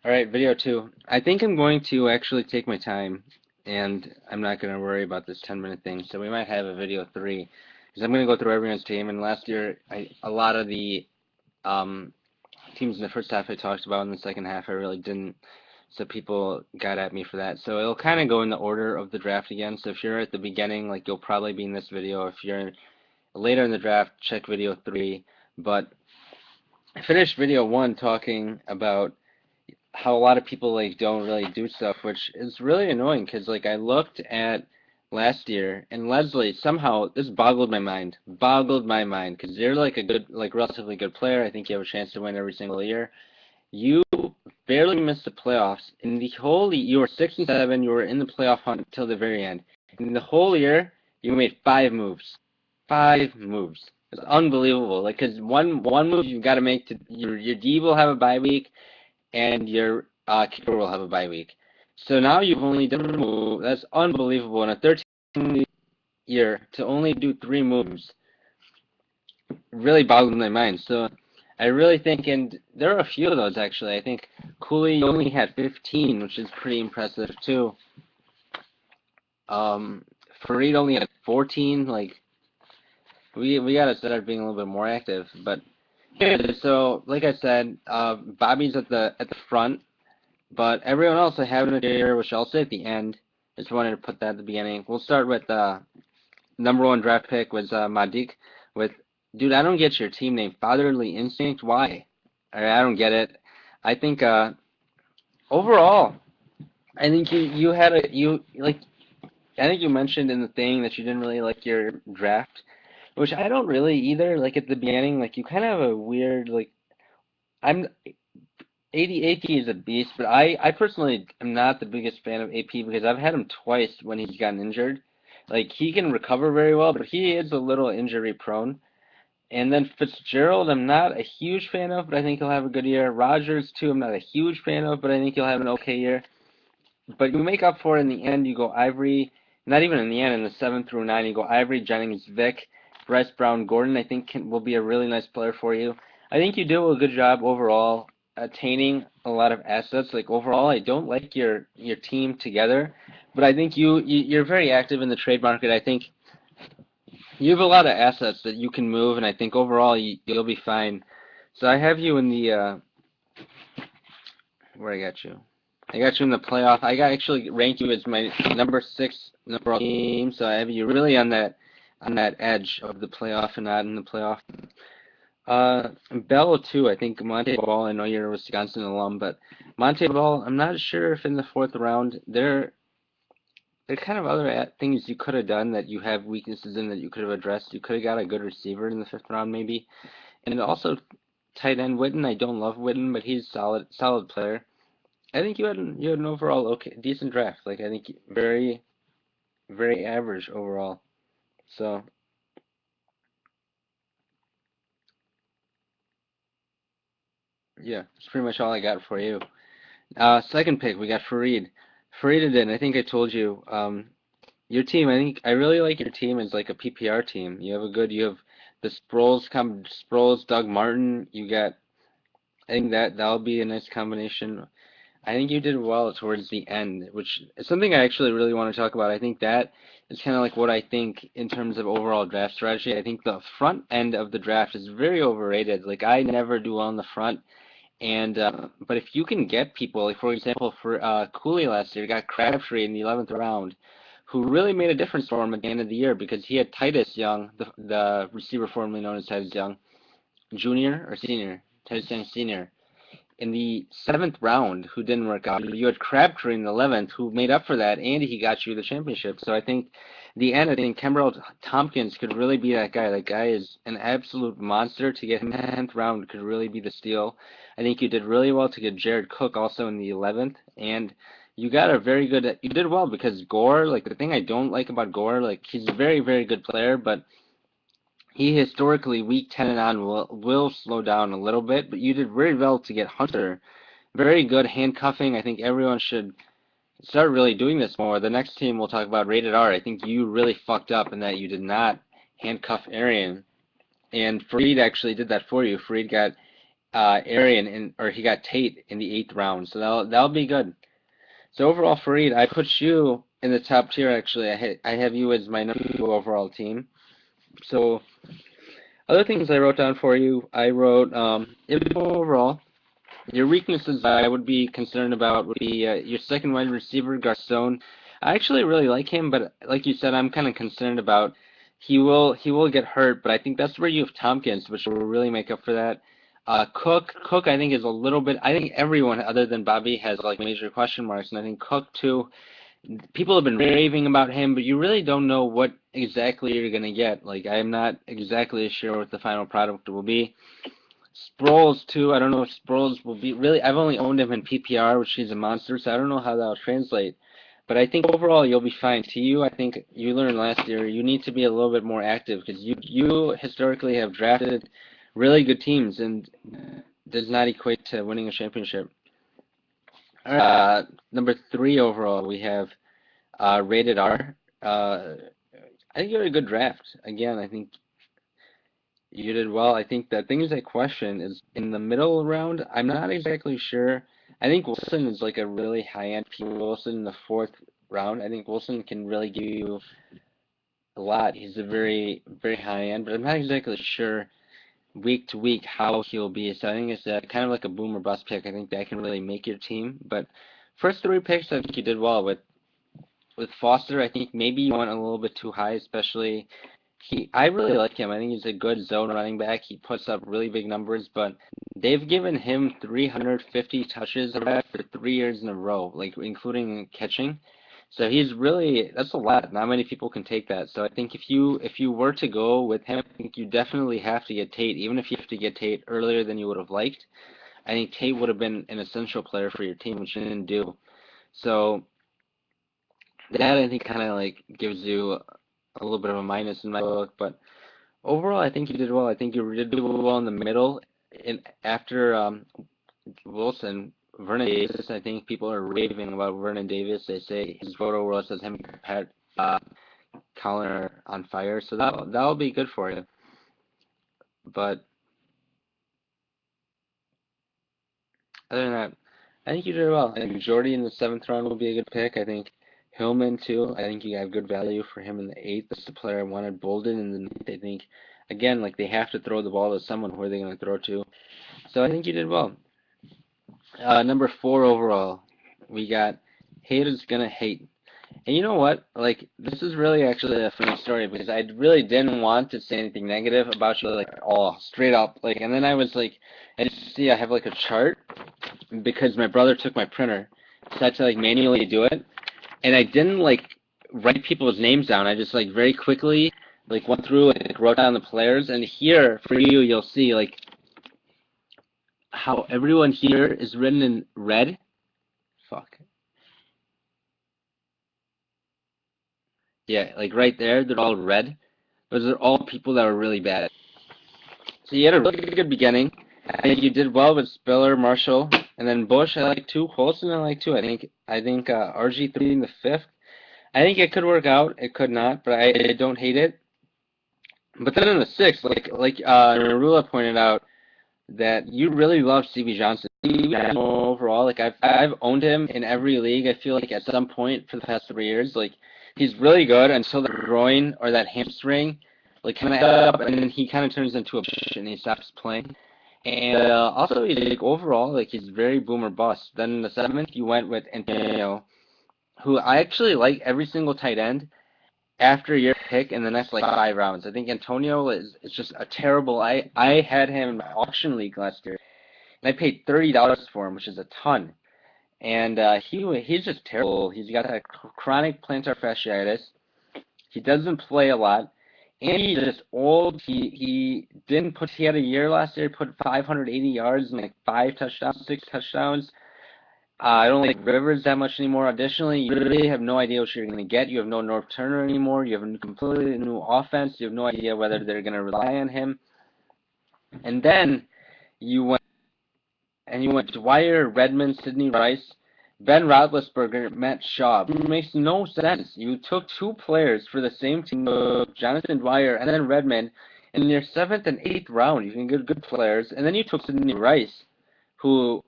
All right, video two. I think I'm going to actually take my time, and I'm not going to worry about this 10-minute thing. So we might have a video three, because I'm going to go through everyone's team. And last year, a lot of the um, teams in the first half I talked about. In the second half, I really didn't. So people got at me for that. So it'll kind of go in the order of the draft again. So if you're at the beginning, like you'll probably be in this video. If you're later in the draft, check video three. But I finished video one talking about how a lot of people like don't really do stuff, which is really annoying because like I looked at last year and Leslie somehow this boggled my mind because you're like a good like relatively good player. I think you have a chance to win every single year. You barely missed the playoffs in the whole you were 6-7. You were in the playoff hunt until the very end. In the whole year, you made five moves. It's unbelievable. Like, cause one move you've got to make to your D will have a bye week and your keeper will have a bye week. So now you've only done one move. That's unbelievable. In a 13 year to only do three moves really boggles my mind. So I really think, and there are a few of those actually. I think Cooley only had 15, which is pretty impressive too. Um, Farid only had 14. Like we gotta start being a little bit more active. But yeah, so like I said, Bobby's at the front. But everyone else I have in the tier, which I'll say at the end. Just wanted to put that at the beginning. We'll start with number one draft pick was Madik. With dude, I don't get your team name, Fatherly Instinct. Why? I don't get it. I think overall, I think you had a you like. I think you mentioned in the thing that you didn't really like your draft, which I don't really either. Like at the beginning, like you kind of have a weird like. I'm 80 AP is a beast, but I personally am not the biggest fan of AP because I've had him twice when he's gotten injured. Like he can recover very well, but he is a little injury prone. And then Fitzgerald, I'm not a huge fan of, but I think he'll have a good year. Rogers too, I'm not a huge fan of, but I think he'll have an okay year. But you make up for it in the end. You go Ivory, not even in the end, in the 7 through 9, you go Ivory, Jennings, Vic, Bryce Brown, Gordon. I think will be a really nice player for you. I think you do a good job overall attaining a lot of assets. Like overall, I don't like your team together, but I think you're very active in the trade market. I think you have a lot of assets that you can move, and I think overall you'll be fine. So I have you in the where I got you. I got you in the playoff. I got actually ranked you as my number six number team, so I have you really on that edge of the playoff and not in the playoff. Bell too. I think Monte Ball. I know you're a Wisconsin alum, but Monte Ball. I'm not sure if in the fourth round there are kind of other things you could have done that you have weaknesses in that you could have addressed. You could have got a good receiver in the fifth round maybe, and also tight end Witten. I don't love Witten, but he's solid player. I think you had an overall okay decent draft. Like I think very average overall. So yeah, that's pretty much all I got for you. Second pick we got Farid. Faridadin, I think I told you. Your team. I think I really like your team as like a PPR team. You have the Sproles, Doug Martin. You got. I think that'll be a nice combination. I think you did well towards the end, which is something I actually really want to talk about. I think that is kind of like what I think in terms of overall draft strategy. I think the front end of the draft is very overrated. Like I never do well in the front, and but if you can get people, like for example, for Cooley last year, got Crabtree in the 11th round, who really made a difference for him at the end of the year because he had Titus Young, the receiver formerly known as Titus Young, junior or senior, Titus Young senior in the seventh round who didn't work out. You had Crabtree in the 11th who made up for that, and he got you the championship. So I think the end, I think Kembrell Tompkins could really be that guy. That guy is an absolute monster. To get him in the 10th round could really be the steal. I think you did really well to get Jared Cook also in the 11th, and you got a very good. You did well because Gore, like the thing I don't like about Gore, like he's a very good player, but he historically week 10 and on will slow down a little bit, but you did very well to get Hunter. Very good handcuffing. I think everyone should start really doing this more. The next team we'll talk about, Rated R. I think you really fucked up in that you did not handcuff Arian. And Fareed actually did that for you. Fareed got Arian or he got Tate in the 8th round, so that'll be good. So overall, Fareed, I put you in the top tier. Actually, I have you as my number 2 overall team. So other things I wrote down for you, I wrote overall. Your weaknesses I would be concerned about would be your second wide receiver, Garcon. I actually really like him, but like you said, I'm kind of concerned about he will get hurt, but I think that's where you have Tompkins, which will really make up for that. Cook, I think is a little bit. I think everyone other than Bobby has like major question marks, and I think Cook too. People have been raving about him, but you really don't know what exactly you're gonna get. Like I'm not exactly sure what the final product will be. Sproles too. I don't know if Sproles will be really. I've only owned him in PPR, which he's a monster, so I don't know how that'll translate. But I think overall you'll be fine. To I think you learned last year you need to be a little bit more active because you historically have drafted really good teams and does not equate to winning a championship. Number 3 overall we have rated R. I think you had a good draft. Again, I think you did well. I think the things I question is in the middle round, I'm not exactly sure. I think Wilson is like a really high-end Wilson in the 4th round. I think Wilson can really give you a lot. He's a very, very high-end, but I'm not exactly sure week to week how he'll be. So I think it's kind of like a boom or bust pick. I think that can really make your team. But first 3 picks, I think you did well with Foster. I think maybe you went a little bit too high, especially I really like him. I think he's a good zone running back. He puts up really big numbers, but they've given him 350 touches for 3 years in a row, like including catching. So he's really that's a lot. Not many people can take that. So I think if you were to go with him, I think you definitely have to get Tate, even if you have to get Tate earlier than you would have liked. I think Tate would have been an essential player for your team, which you didn't do. So that I think kind of like gives you a little bit of a minus in my book, but overall, I think you did well. I think you did well in the middle. In after Wilson, Vernon Davis, I think people are raving about Vernon Davis. They say his photo world says him and Pat Collin are on fire, so that'll be good for you. But other than that, I think you did well. I think Jordy in the 7th round will be a good pick. I think Hillman too. I think you have good value for him in the 8th. That's the player I wanted. Bolden in the 9th. I think again, like they have to throw the ball to someone. Who are they going to throw to? So I think you did well. Number 4 overall, we got haters gonna hate. And you know what? Like this is really actually a funny story because I really didn't want to say anything negative about you, like all straight up. Like, and then I was like, I just see I have like a chart because my brother took my printer, so I had to like manually do it, and I didn't like write people's names down. I just like very quickly like went through and like, wrote down the players. And here for you, you'll see like how everyone here is written in red. Fuck. Yeah, like right there, they're all red. Those are all people that are really bad. So you had a really good beginning. I think you did well with Spiller, Marshall, and then Bush. I like two. Holston, I like two. I think RG3 in the 5th. I think it could work out. It could not, but I don't hate it. But then in the 6th, like Narula pointed out, that you really love CB Johnson. Overall, like I've owned him in every league. I feel like at some point for the past 3 years, like he's really good until the groin or that hamstring, like kind of up, and then he kind of turns into a bitch and he stops playing. And also, he's like overall, like he's very boomer bust. Then in the 7th, you went with Antonio, who I actually like every single tight end after your pick in the next like 5 rounds. I think Antonio is just a terrible. I had him in my auction league last year, and I paid $30 for him, which is a ton. And he's just terrible. He's got that chronic plantar fasciitis. He doesn't play a lot, and he's just old. He didn't put. He had a year last year. He put 580 yards and like 5 touchdowns, 6 touchdowns. I don't like Rivers that much anymore. Additionally, you really have no idea what you're going to get. You have no North Turner anymore. You have a completely new offense. You have no idea whether they're going to rely on him. And then you went Dwyer, Redmond, Sidney Rice, Ben Roethlisberger, Matt Schaub. It makes no sense. You took 2 players for the same team, Jonathan Dwyer and then Redmond, in your seventh and eighth round, you can get good players, and then you took Sidney Rice, who